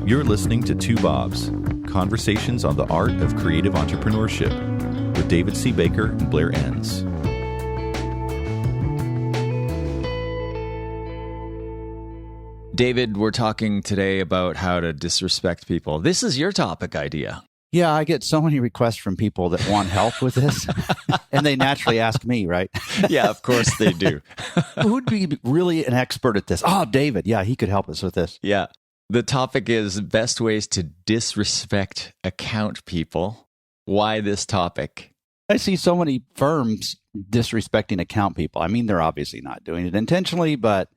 You're listening to Two Bobs, conversations on the art of creative entrepreneurship with David C. Baker and Blair Enns. David, we're talking today about how to disrespect people. This is your topic idea. Yeah, I get so many requests from people that want help with this, and they naturally ask me, right? Yeah, of course they do. Who would be really an expert at this? Oh, David. Yeah, he could help us with this. Yeah. The topic is best ways to disrespect account people. Why this topic? I see so many firms disrespecting account people. I mean, they're obviously not doing it intentionally, but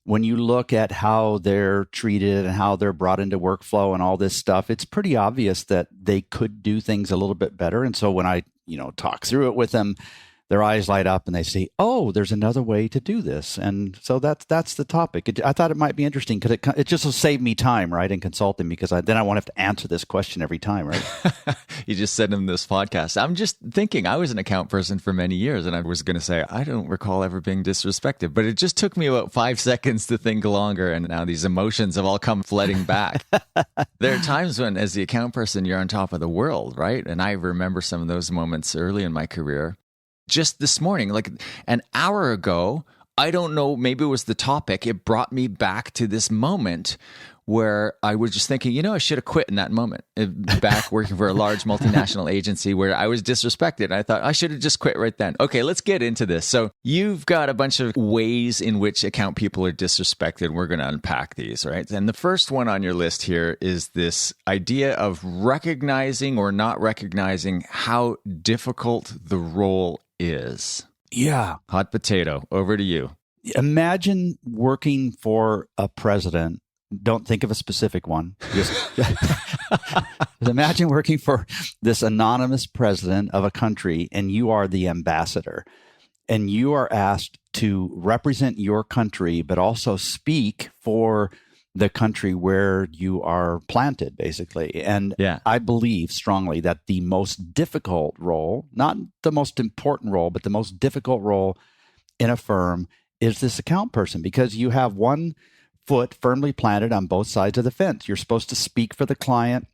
when you look at how they're treated and how they're brought into workflow and all this stuff, it's pretty obvious that they could do things a little bit better. And so when I, talk through it with them, their eyes light up and they say, oh, there's another way to do this. And so that's the topic. I thought it might be interesting because it just will save me time, right, in consulting, because then I won't have to answer this question every time, right? You just said in this podcast. I'm just thinking, I was an account person for many years, and I was going to say, I don't recall ever being disrespected. But it just took me about 5 seconds to think longer, and now these emotions have all come flooding back. There are times when, as the account person, you're on top of the world, right? And I remember some of those moments early in my career. Just this morning, like an hour ago, I don't know, maybe it was the topic. It brought me back to this moment where I was just thinking, I should have quit in that moment. Back working for a large multinational agency where I was disrespected. I thought I should have just quit right then. Okay, let's get into this. So you've got a bunch of ways in which account people are disrespected. We're going to unpack these, right? And the first one on your list here is this idea of recognizing or not recognizing how difficult the role is. Yeah. Hot potato. Over to you. Imagine working for a president. Don't think of a specific one. Just imagine working for this anonymous president of a country, and you are the ambassador, and you are asked to represent your country, but also speak for the country where you are planted, basically. And yeah. I believe strongly that the most difficult role, not the most important role, but the most difficult role in a firm is this account person, because you have one foot firmly planted on both sides of the fence. You're supposed to speak for the client,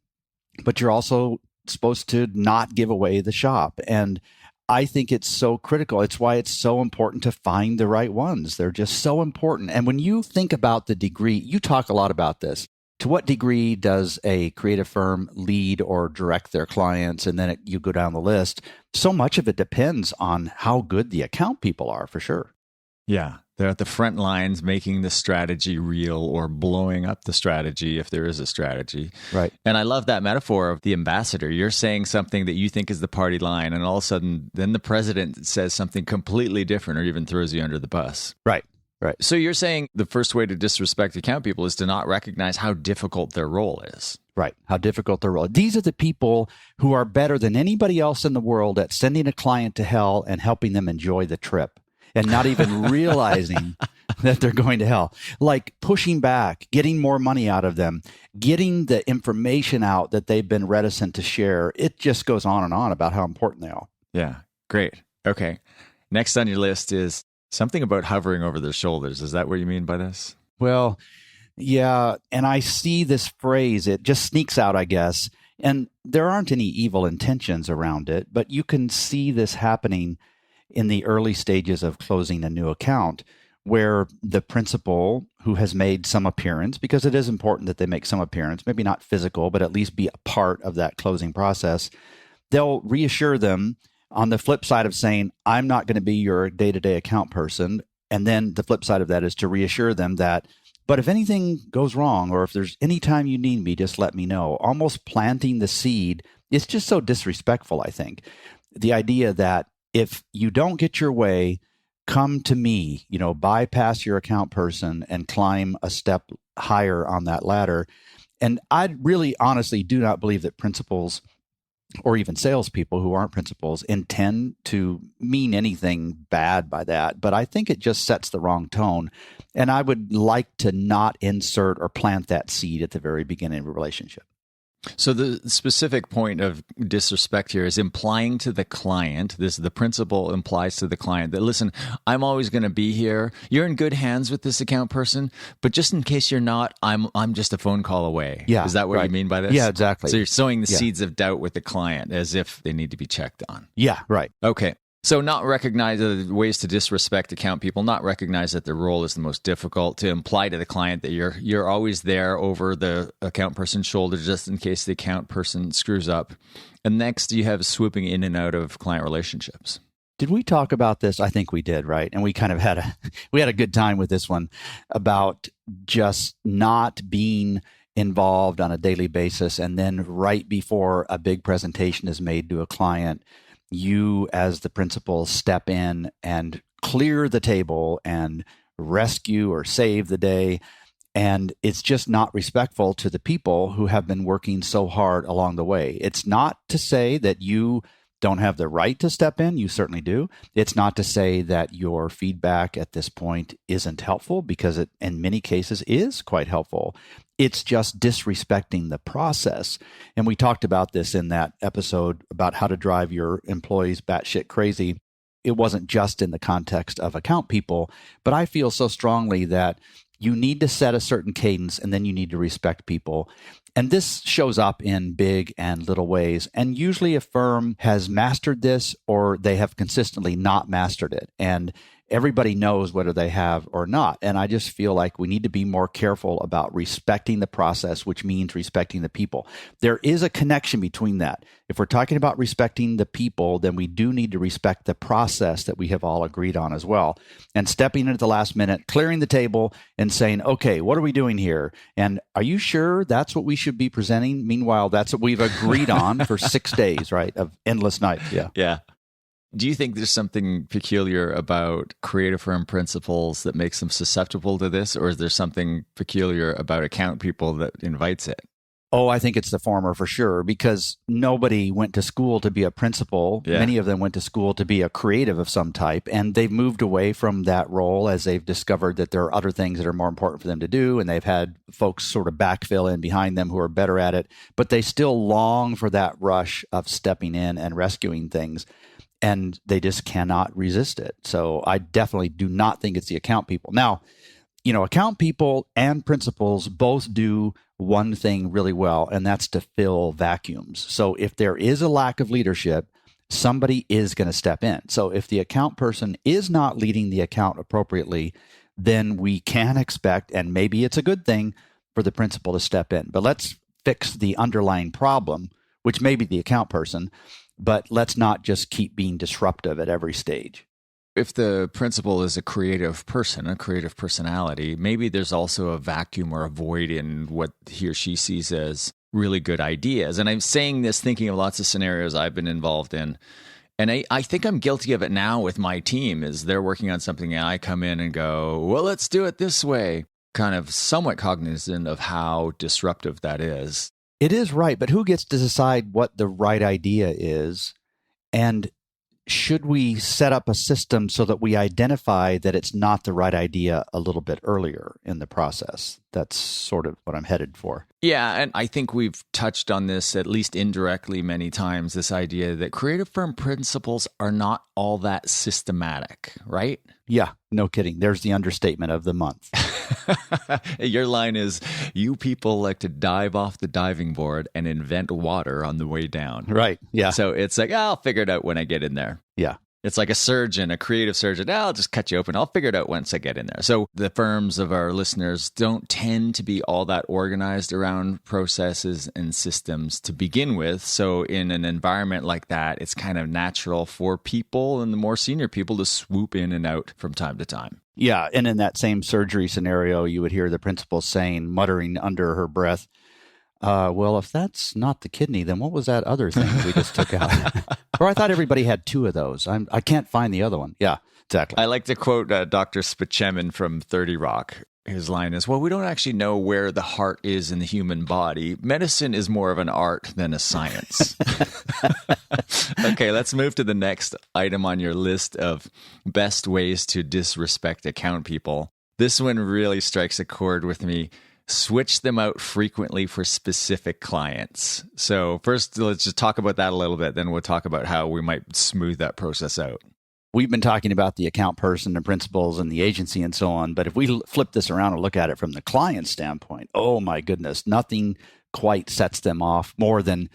but you're also supposed to not give away the shop. And I think it's so critical. It's why it's so important to find the right ones. They're just so important. And when you think about the degree, you talk a lot about this. To what degree does a creative firm lead or direct their clients? And then you go down the list. So much of it depends on how good the account people are, for sure. Yeah. They're at the front lines making the strategy real or blowing up the strategy if there is a strategy. Right. And I love that metaphor of the ambassador. You're saying something that you think is the party line, and all of a sudden then the president says something completely different or even throws you under the bus. Right. Right. So you're saying the first way to disrespect account people is to not recognize how difficult their role is. Right. How difficult their role. These are the people who are better than anybody else in the world at sending a client to hell and helping them enjoy the trip, and not even realizing that they're going to hell. Like pushing back, getting more money out of them, getting the information out that they've been reticent to share. It just goes on and on about how important they are. Yeah, great. Okay. Next on your list is something about hovering over their shoulders. Is that what you mean by this? Well, yeah. And I see this phrase, it just sneaks out, I guess. And there aren't any evil intentions around it, but you can see this happening in the early stages of closing a new account, where the principal who has made some appearance, because it is important that they make some appearance, maybe not physical, but at least be a part of that closing process, they'll reassure them on the flip side of saying, I'm not going to be your day-to-day account person. And then the flip side of that is to reassure them that, but if anything goes wrong, or if there's any time you need me, just let me know. Almost planting the seed. It's just so disrespectful, I think. The idea that if you don't get your way, come to me, bypass your account person and climb a step higher on that ladder. And I really honestly do not believe that principals or even salespeople who aren't principals intend to mean anything bad by that. But I think it just sets the wrong tone. And I would like to not insert or plant that seed at the very beginning of a relationship. So the specific point of disrespect here is implying to the client, the principal implies to the client that, listen, I'm always going to be here. You're in good hands with this account person, but just in case you're not, I'm just a phone call away. Yeah, is that what you mean by this? Yeah, exactly. So you're sowing the seeds of doubt with the client as if they need to be checked on. Yeah, right. Okay. So not recognize ways to disrespect account people, not recognize that their role is the most difficult, to imply to the client that you're always there over the account person's shoulder just in case the account person screws up. And next, you have swooping in and out of client relationships. Did we talk about this? I think we did, right? And we kind of had a good time with this one about just not being involved on a daily basis, and then right before a big presentation is made to a client, you as the principal step in and clear the table and rescue or save the day. And it's just not respectful to the people who have been working so hard along the way. It's not to say that you don't have the right to step in. You certainly do. It's not to say that your feedback at this point isn't helpful, because it, in many cases, is quite helpful. It's just disrespecting the process. And we talked about this in that episode about how to drive your employees batshit crazy. It wasn't just in the context of account people, but I feel so strongly that you need to set a certain cadence, and then you need to respect people. And this shows up in big and little ways. And usually a firm has mastered this, or they have consistently not mastered it. And everybody knows whether they have or not. And I just feel like we need to be more careful about respecting the process, which means respecting the people. There is a connection between that. If we're talking about respecting the people, then we do need to respect the process that we have all agreed on as well. And stepping in at the last minute, clearing the table and saying, okay, what are we doing here? And are you sure that's what we should be presenting? Meanwhile, that's what we've agreed on for 6 days, right? Of endless nights. Yeah. Yeah. Do you think there's something peculiar about creative firm principals that makes them susceptible to this, or is there something peculiar about account people that invites it? Oh, I think it's the former for sure, because nobody went to school to be a principal. Yeah. Many of them went to school to be a creative of some type, and they've moved away from that role as they've discovered that there are other things that are more important for them to do, and they've had folks sort of backfill in behind them who are better at it, but they still long for that rush of stepping in and rescuing things. And they just cannot resist it. So I definitely do not think it's the account people. Now, account people and principals both do one thing really well, and that's to fill vacuums. So if there is a lack of leadership, somebody is going to step in. So if the account person is not leading the account appropriately, then we can expect, and maybe it's a good thing, for the principal to step in. But let's fix the underlying problem, which may be the account person. But let's not just keep being disruptive at every stage. If the principal is a creative person, a creative personality, maybe there's also a vacuum or a void in what he or she sees as really good ideas. And I'm saying this thinking of lots of scenarios I've been involved in. And I think I'm guilty of it now with my team, is they're working on something and I come in and go, well, let's do it this way. Kind of somewhat cognizant of how disruptive that is. It is right, but who gets to decide what the right idea is? And should we set up a system so that we identify that it's not the right idea a little bit earlier in the process? That's sort of what I'm headed for. Yeah, and I think we've touched on this at least indirectly many times, this idea that creative firm principles are not all that systematic, right? Yeah, no kidding. There's the understatement of the month. Your line is, you people like to dive off the diving board and invent water on the way down. Right, yeah. So it's like, I'll figure it out when I get in there. Yeah. It's like a surgeon, a creative surgeon. I'll just cut you open. I'll figure it out once I get in there. So the firms of our listeners don't tend to be all that organized around processes and systems to begin with. So in an environment like that, it's kind of natural for people and the more senior people to swoop in and out from time to time. Yeah, and in that same surgery scenario, you would hear the principal saying, muttering under her breath, well, if that's not the kidney, then what was that other thing we just took out? Or I thought everybody had two of those. I can't find the other one. Yeah, exactly. I like to quote Dr. Spaceman from 30 Rock. His line is, well, we don't actually know where the heart is in the human body. Medicine is more of an art than a science. Okay, let's move to the next item on your list of best ways to disrespect account people. This one really strikes a chord with me. switch them out frequently for specific clients. So first, let's just talk about that a little bit. Then we'll talk about how we might smooth that process out. We've been talking about the account person and principals and the agency and so on. But if we flip this around and look at it from the client standpoint, oh my goodness, nothing quite sets them off more than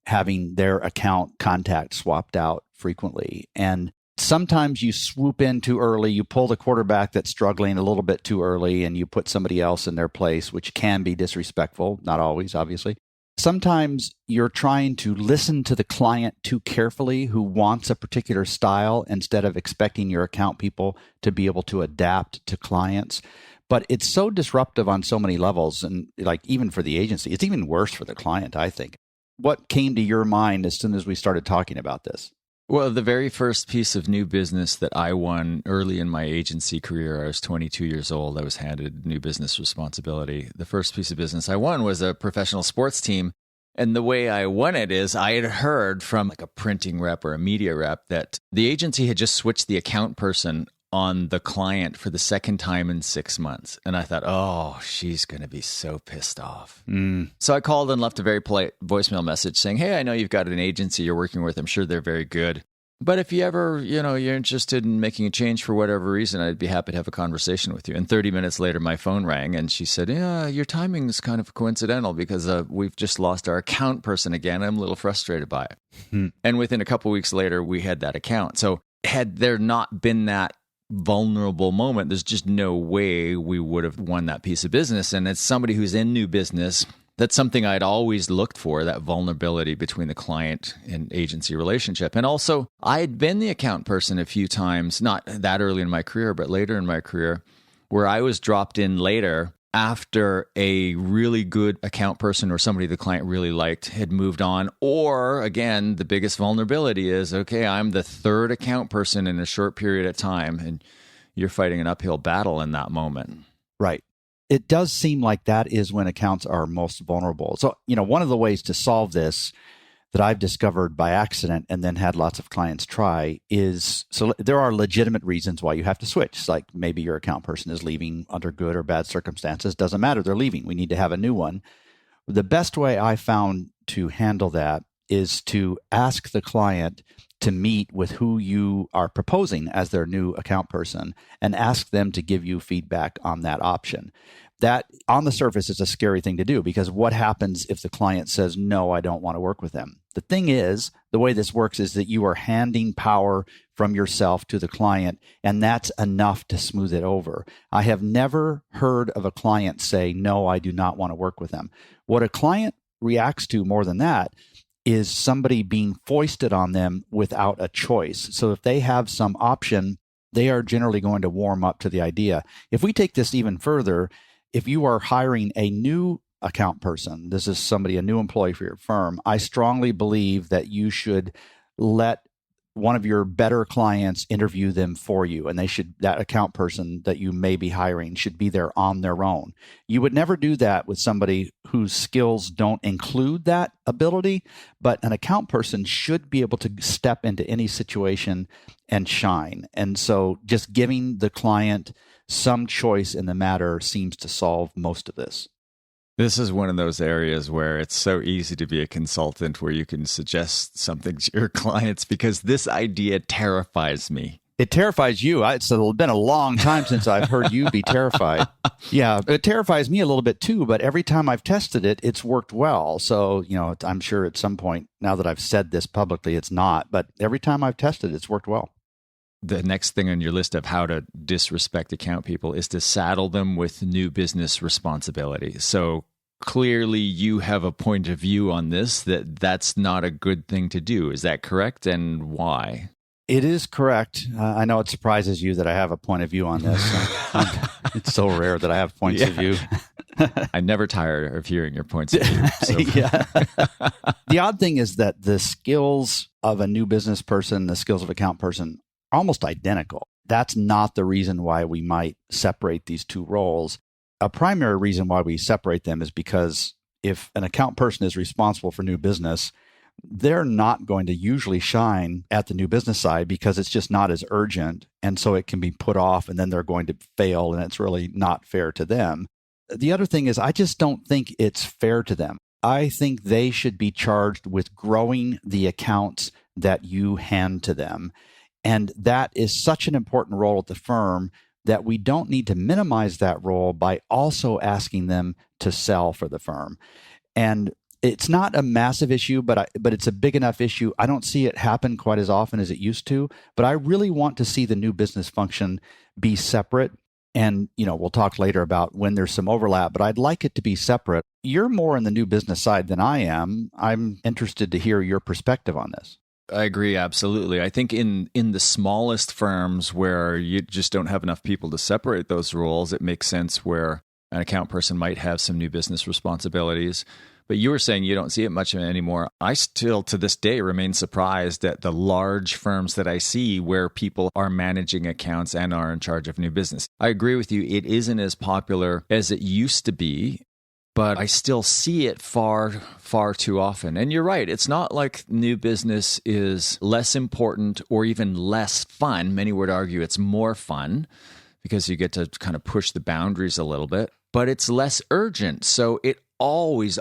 having their account contact swapped out frequently. And sometimes you swoop in too early, you pull the quarterback that's struggling a little bit too early, and you put somebody else in their place, which can be disrespectful. Not always, obviously. Sometimes you're trying to listen to the client too carefully who wants a particular style instead of expecting your account people to be able to adapt to clients. But it's so disruptive on so many levels. And like even for the agency, it's even worse for the client, I think. What came to your mind as soon as we started talking about this? Well, the very first piece of new business that I won early in my agency career, I was 22 years old. I was handed new business responsibility. The first piece of business I won was a professional sports team. And the way I won it is I had heard from like a printing rep or a media rep that the agency had just switched the account person on the client for the second time in 6 months. And I thought, oh, she's going to be so pissed off. So I called and left a very polite voicemail message saying, hey, I know you've got an agency you're working with. I'm sure they're very good. But if you ever, you're interested in making a change for whatever reason, I'd be happy to have a conversation with you. And 30 minutes later, my phone rang and she said, yeah, your timing is kind of coincidental because we've just lost our account person again. I'm a little frustrated by it. And within a couple of weeks later, we had that account. So had there not been that vulnerable moment, there's just no way we would have won that piece of business. And as somebody who's in new business, that's something I'd always looked for, that vulnerability between the client and agency relationship. And also, I had been the account person a few times, not that early in my career, but later in my career, where I was dropped in later after a really good account person or somebody the client really liked had moved on. Or again, the biggest vulnerability is, okay, I'm the third account person in a short period of time, and you're fighting an uphill battle in that moment. Right. It does seem like that is when accounts are most vulnerable. So, one of the ways to solve this that I've discovered by accident and then had lots of clients try is, so there are legitimate reasons why you have to switch. It's like maybe your account person is leaving under good or bad circumstances. Doesn't matter. They're leaving. We need to have a new one. The best way I found to handle that is to ask the client to meet with who you are proposing as their new account person and ask them to give you feedback on that option. That on the surface is a scary thing to do because what happens if the client says, no, I don't want to work with them? The thing is, the way this works is that you are handing power from yourself to the client, and that's enough to smooth it over. I have never heard of a client say, no, I do not want to work with them. What a client reacts to more than that is somebody being foisted on them without a choice. So if they have some option, they are generally going to warm up to the idea. If we take this even further, if you are hiring a new account person, this is somebody, a new employee for your firm, I strongly believe that you should let one of your better clients interview them for you. And that account person that you may be hiring should be there on their own. You would never do that with somebody whose skills don't include that ability, but an account person should be able to step into any situation and shine. And so just giving the client some choice in the matter seems to solve most of this. This is one of those areas where it's so easy to be a consultant where you can suggest something to your clients because this idea terrifies me. It terrifies you. It's been a long time since I've heard you be terrified. Yeah, it terrifies me a little bit too, but every time I've tested it, it's worked well. So, I'm sure at some point, now that I've said this publicly, it's not, but every time I've tested it, it's worked well. The next thing on your list of how to disrespect account people is to saddle them with new business responsibility. So clearly you have a point of view on this, that's not a good thing to do. Is that correct? And why? It is correct. I know it surprises you that I have a point of view on this. It's so rare that I have points of view. I never tire of hearing your points of view. So. Yeah. The odd thing is that the skills of a new business person, the skills of account person, almost identical. That's not the reason why we might separate these two roles. A primary reason why we separate them is because if an account person is responsible for new business, they're not going to usually shine at the new business side because it's just not as urgent. And so it can be put off and then they're going to fail and it's really not fair to them. The other thing is, I just don't think it's fair to them. I think they should be charged with growing the accounts that you hand to them. And that is such an important role at the firm that we don't need to minimize that role by also asking them to sell for the firm. And it's not a massive issue, but it's a big enough issue. I don't see it happen quite as often as it used to, but I really want to see the new business function be separate. And, we'll talk later about when there's some overlap, but I'd like it to be separate. You're more in the new business side than I am. I'm interested to hear your perspective on this. I agree, absolutely. I think in the smallest firms where you just don't have enough people to separate those roles, it makes sense where an account person might have some new business responsibilities. But you were saying you don't see it much anymore. I still, to this day, remain surprised at the large firms that I see where people are managing accounts and are in charge of new business. I agree with you. It isn't as popular as it used to be, but I still see it far, far too often. And you're right. It's not like new business is less important or even less fun. Many would argue it's more fun because you get to kind of push the boundaries a little bit, but it's less urgent. So it always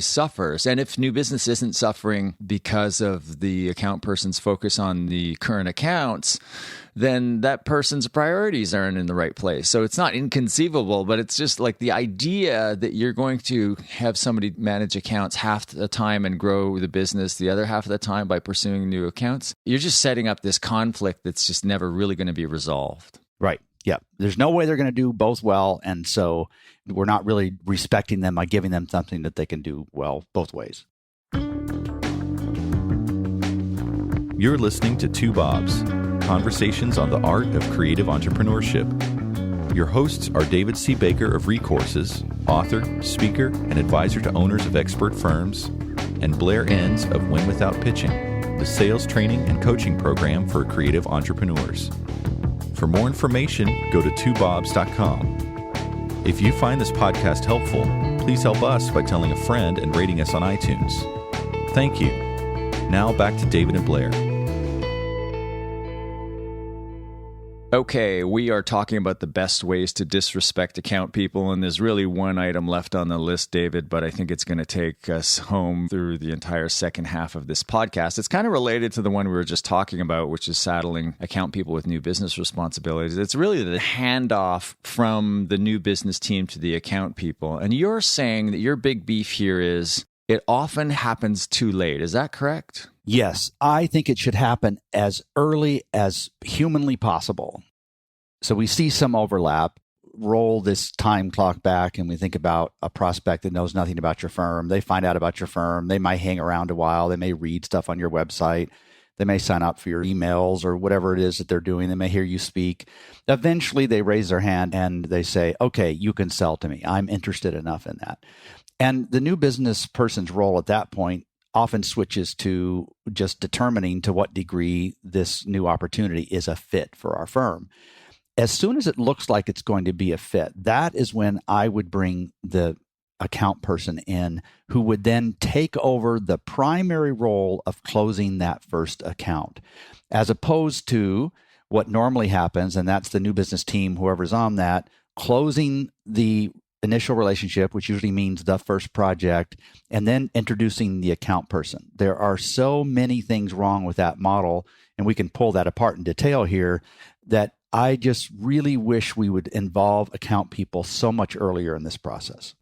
suffers. And if new business isn't suffering because of the account person's focus on the current accounts, then that person's priorities aren't in the right place. So it's not inconceivable, but it's just like the idea that you're going to have somebody manage accounts half the time and grow the business the other half of the time by pursuing new accounts. You're just setting up this conflict that's just never really going to be resolved. Right. Yeah. There's no way they're going to do both well. And so we're not really respecting them by giving them something that they can do well both ways. You're listening to Two Bobs, conversations on the art of creative entrepreneurship. Your hosts are David C. Baker of Recourses, author, speaker, and advisor to owners of expert firms, and Blair Enns of Win Without Pitching, the sales training and coaching program for creative entrepreneurs. For more information, go to twobobs.com. If you find this podcast helpful, please help us by telling a friend and rating us on iTunes. Thank you. Now back to David and Blair. Okay, we are talking about the best ways to disrespect account people, and there's really one item left on the list, David, but I think it's going to take us home through the entire second half of this podcast. It's kind of related to the one we were just talking about, which is saddling account people with new business responsibilities. It's really the handoff from the new business team to the account people, and you're saying that your big beef here is it often happens too late. Is that correct? Yes, I think it should happen as early as humanly possible. So we see some overlap. Roll this time clock back and we think about a prospect that knows nothing about your firm. They find out about your firm. They might hang around a while. They may read stuff on your website. They may sign up for your emails or whatever it is that they're doing. They may hear you speak. Eventually, they raise their hand and they say, okay, you can sell to me. I'm interested enough in that. And the new business person's role at that point often switches to just determining to what degree this new opportunity is a fit for our firm. As soon as it looks like it's going to be a fit, that is when I would bring the account person in who would then take over the primary role of closing that first account, as opposed to what normally happens, and that's the new business team, whoever's on that, closing the initial relationship, which usually means the first project, and then introducing the account person. There are so many things wrong with that model, and we can pull that apart in detail here, that I just really wish we would involve account people so much earlier in this process.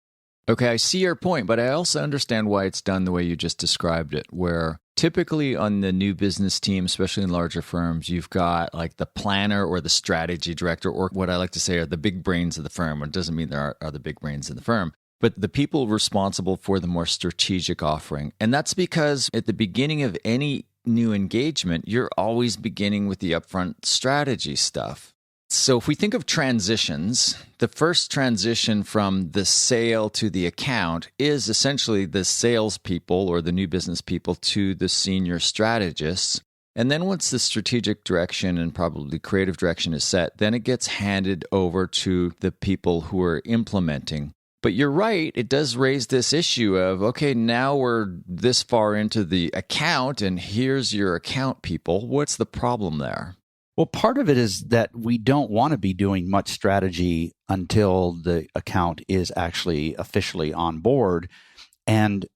Okay, I see your point, but I also understand why it's done the way you just described it, where typically on the new business team, especially in larger firms, you've got like the planner or the strategy director, or what I like to say are the big brains of the firm. It doesn't mean there are the big brains in the firm, but the people responsible for the more strategic offering. And that's because at the beginning of any new engagement, you're always beginning with the upfront strategy stuff. So if we think of transitions, the first transition from the sale to the account is essentially the salespeople or the new business people to the senior strategists. And then once the strategic direction and probably creative direction is set, then it gets handed over to the people who are implementing. But you're right, it does raise this issue of, okay, now we're this far into the account and here's your account people. What's the problem there? Well, part of it is that we don't want to be doing much strategy until the account is actually officially on board. And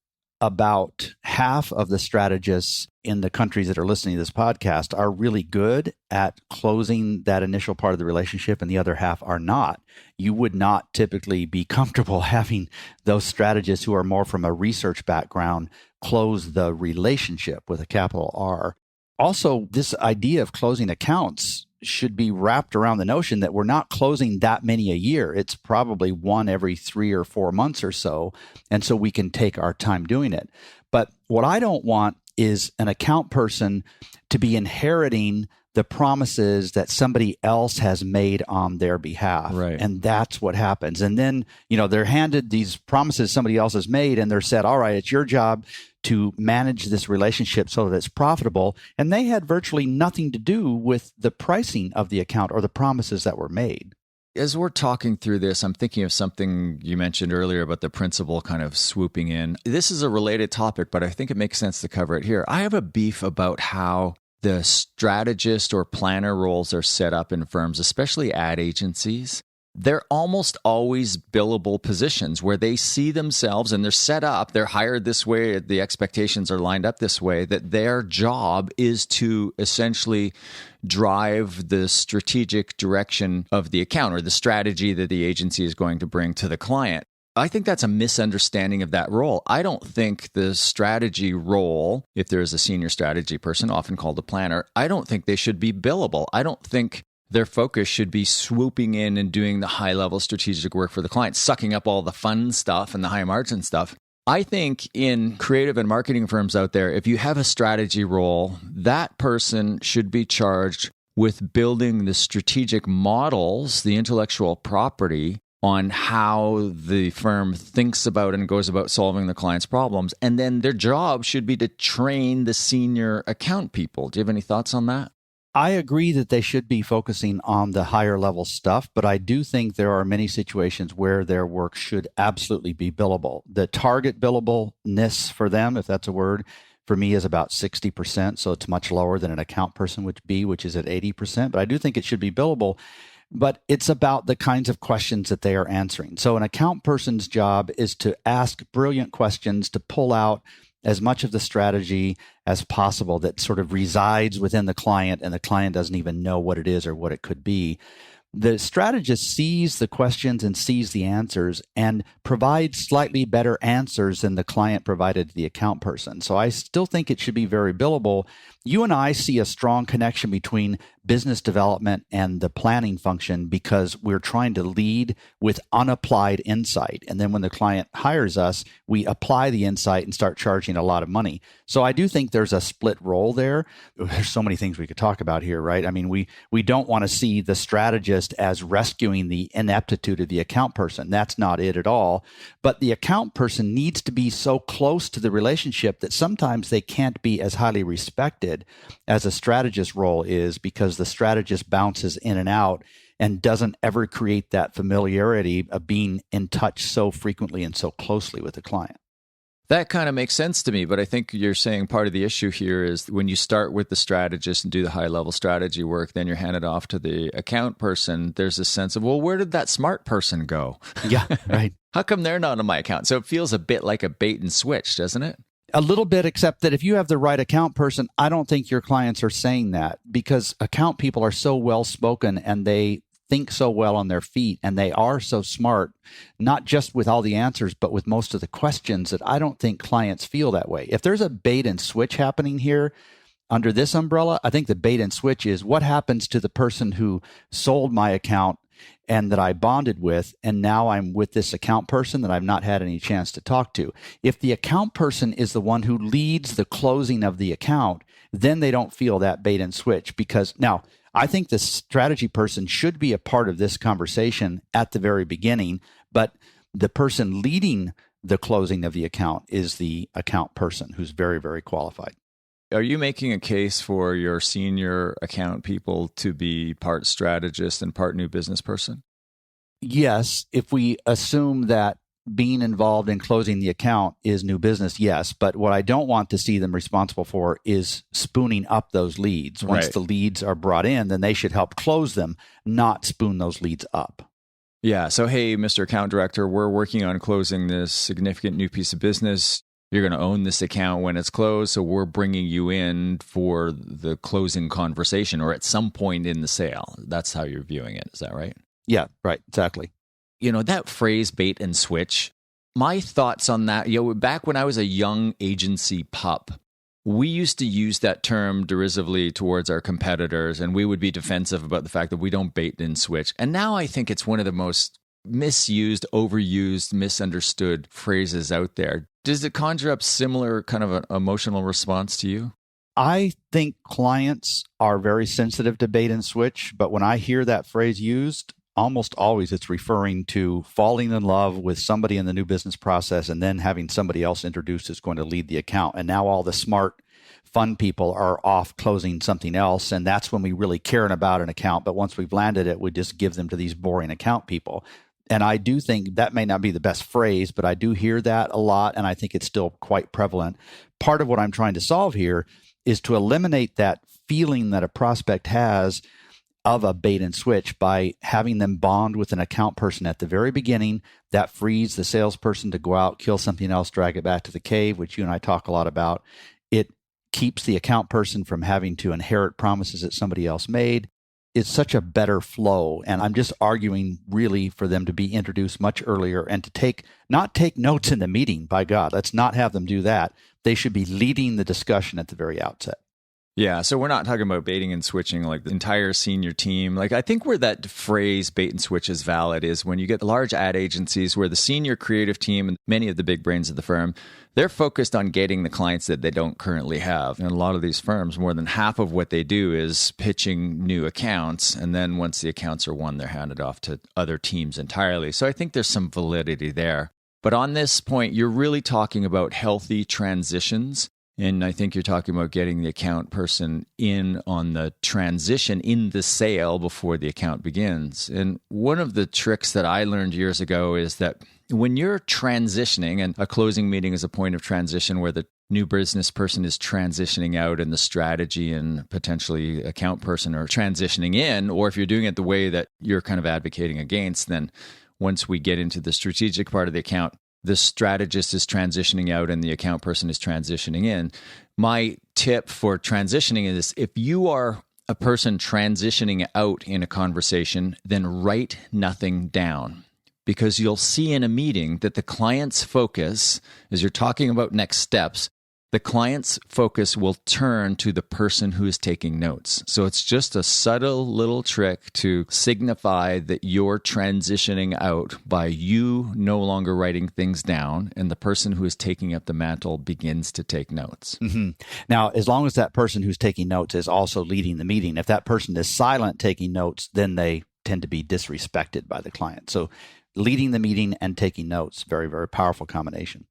about half of the strategists in the countries that are listening to this podcast are really good at closing that initial part of the relationship, and the other half are not. You would not typically be comfortable having those strategists who are more from a research background close the relationship with a capital R. Also, this idea of closing accounts should be wrapped around the notion that we're not closing that many a year. It's probably one every 3 or 4 months or so. And so we can take our time doing it. But what I don't want is an account person to be inheriting the promises that somebody else has made on their behalf. Right. And that's what happens. And then, they're handed these promises somebody else has made, and they're said, all right, it's your job to manage this relationship so that it's profitable. And they had virtually nothing to do with the pricing of the account or the promises that were made. As we're talking through this, I'm thinking of something you mentioned earlier about the principal kind of swooping in. This is a related topic, but I think it makes sense to cover it here. I have a beef about how the strategist or planner roles are set up in firms, especially ad agencies. They're almost always billable positions where they see themselves and they're set up, they're hired this way, the expectations are lined up this way, that their job is to essentially drive the strategic direction of the account or the strategy that the agency is going to bring to the client. I think that's a misunderstanding of that role. I don't think the strategy role, if there is a senior strategy person, often called a planner, I don't think they should be billable. I don't think their focus should be swooping in and doing the high-level strategic work for the client, sucking up all the fun stuff and the high-margin stuff. I think in creative and marketing firms out there, if you have a strategy role, that person should be charged with building the strategic models, the intellectual property on how the firm thinks about and goes about solving the client's problems. And then their job should be to train the senior account people. Do you have any thoughts on that? I agree that they should be focusing on the higher level stuff, but I do think there are many situations where their work should absolutely be billable. The target billableness for them, if that's a word, for me is about 60%. So it's much lower than an account person would be, which is at 80%. But I do think it should be billable. But it's about the kinds of questions that they are answering. So an account person's job is to ask brilliant questions, to pull out as much of the strategy as possible that sort of resides within the client, and the client doesn't even know what it is or what it could be. The strategist sees the questions and sees the answers and provides slightly better answers than the client provided to the account person. So I still think it should be very billable. You and I see a strong connection between business development and the planning function because we're trying to lead with unapplied insight. And then when the client hires us, we apply the insight and start charging a lot of money. So I do think there's a split role there. There's so many things we could talk about here, right? I mean, we don't want to see the strategist as rescuing the ineptitude of the account person. That's not it at all. But the account person needs to be so close to the relationship that sometimes they can't be as highly respected as a strategist role is, because the strategist bounces in and out and doesn't ever create that familiarity of being in touch so frequently and so closely with the client. That kind of makes sense to me, but I think you're saying part of the issue here is when you start with the strategist and do the high-level strategy work, then you're handed off to the account person. There's a sense of, well, where did that smart person go? Yeah, right. How come they're not on my account? So it feels a bit like a bait and switch, doesn't it? A little bit, except that if you have the right account person, I don't think your clients are saying that, because account people are so well-spoken and they think so well on their feet and they are so smart, not just with all the answers, but with most of the questions, that I don't think clients feel that way. If there's a bait and switch happening here under this umbrella, I think the bait and switch is what happens to the person who sold my account and that I bonded with, and now I'm with this account person that I've not had any chance to talk to. If the account person is the one who leads the closing of the account, then they don't feel that bait and switch. Because now, I think the strategy person should be a part of this conversation at the very beginning, but the person leading the closing of the account is the account person who's very, very qualified. Are you making a case for your senior account people to be part strategist and part new business person? Yes, if we assume that being involved in closing the account is new business, yes. But what I don't want to see them responsible for is spooning up those leads. Once the leads are brought in, then they should help close them, not spoon those leads up. Yeah. So, hey, Mr. Account Director, we're working on closing this significant new piece of business. You're going to own this account when it's closed. So we're bringing you in for the closing conversation or at some point in the sale. That's how you're viewing it. Is that right? Yeah, right. Exactly. You know, that phrase bait and switch, my thoughts on that, back when I was a young agency pup, we used to use that term derisively towards our competitors, and we would be defensive about the fact that we don't bait and switch. And now I think it's one of the most misused, overused, misunderstood phrases out there. Does it conjure up similar kind of an emotional response to you? I think clients are very sensitive to bait and switch, but when I hear that phrase used, almost always it's referring to falling in love with somebody in the new business process and then having somebody else introduced who's going to lead the account. And now all the smart, fun people are off closing something else. And that's when we really care about an account. But once we've landed it, we just give them to these boring account people. And I do think that may not be the best phrase, but I do hear that a lot. And I think it's still quite prevalent. Part of what I'm trying to solve here is to eliminate that feeling that a prospect has of a bait and switch by having them bond with an account person at the very beginning. That frees the salesperson to go out, kill something else, drag it back to the cave, which you and I talk a lot about. It keeps the account person from having to inherit promises that somebody else made. It's such a better flow. And I'm just arguing really for them to be introduced much earlier and to not take notes in the meeting. By God, let's not have them do that. They should be leading the discussion at the very outset. Yeah, so we're not talking about baiting and switching like the entire senior team. Like I think where that phrase bait and switch is valid is when you get large ad agencies where the senior creative team and many of the big brains of the firm, they're focused on getting the clients that they don't currently have. And a lot of these firms, more than half of what they do is pitching new accounts. And then once the accounts are won, they're handed off to other teams entirely. So I think there's some validity there. But on this point, you're really talking about healthy transitions. And I think you're talking about getting the account person in on the transition in the sale before the account begins. And one of the tricks that I learned years ago is that when you're transitioning, and a closing meeting is a point of transition where the new business person is transitioning out and the strategy and potentially account person are transitioning in, or if you're doing it the way that you're kind of advocating against, then once we get into the strategic part of the account, the strategist is transitioning out and the account person is transitioning in. My tip for transitioning is if you are a person transitioning out in a conversation, then write nothing down. Because you'll see in a meeting that the client's focus, as you're talking about next steps, the client's focus will turn to the person who is taking notes. So it's just a subtle little trick to signify that you're transitioning out by you no longer writing things down, and the person who is taking up the mantle begins to take notes. Mm-hmm. Now, as long as that person who's taking notes is also leading the meeting, if that person is silent taking notes, then they tend to be disrespected by the client. So leading the meeting and taking notes, very, very powerful combination.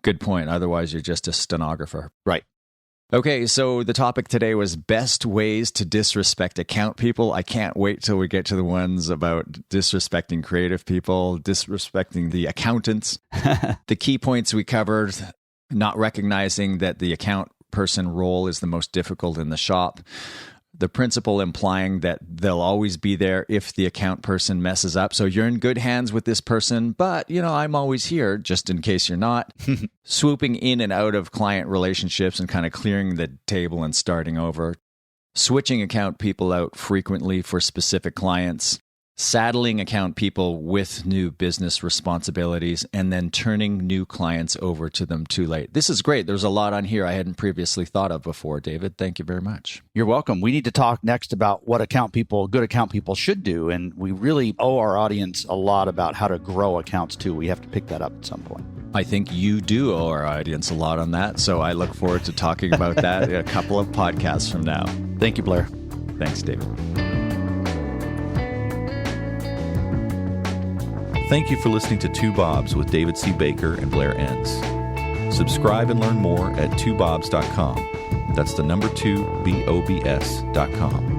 Good point. Otherwise, you're just a stenographer. Right. Okay, so the topic today was best ways to disrespect account people. I can't wait till we get to the ones about disrespecting creative people, disrespecting the accountants. The key points we covered, not recognizing that the account person role is the most difficult in the shop. The principle implying that they'll always be there if the account person messes up. So you're in good hands with this person, but, I'm always here just in case you're not. Swooping in and out of client relationships and kind of clearing the table and starting over. Switching account people out frequently for specific clients. Saddling account people with new business responsibilities, and then turning new clients over to them too late. This is great. There's a lot on here I hadn't previously thought of before, David. Thank you very much. You're welcome. We need to talk next about what good account people should do. And we really owe our audience a lot about how to grow accounts too. We have to pick that up at some point. I think you do owe our audience a lot on that. So I look forward to talking about that a couple of podcasts from now. Thank you, Blair. Thanks, David. Thank you for listening to Two Bobs with David C. Baker and Blair Enns. Subscribe and learn more at twobobs.com. That's the number 2, BOBS.com.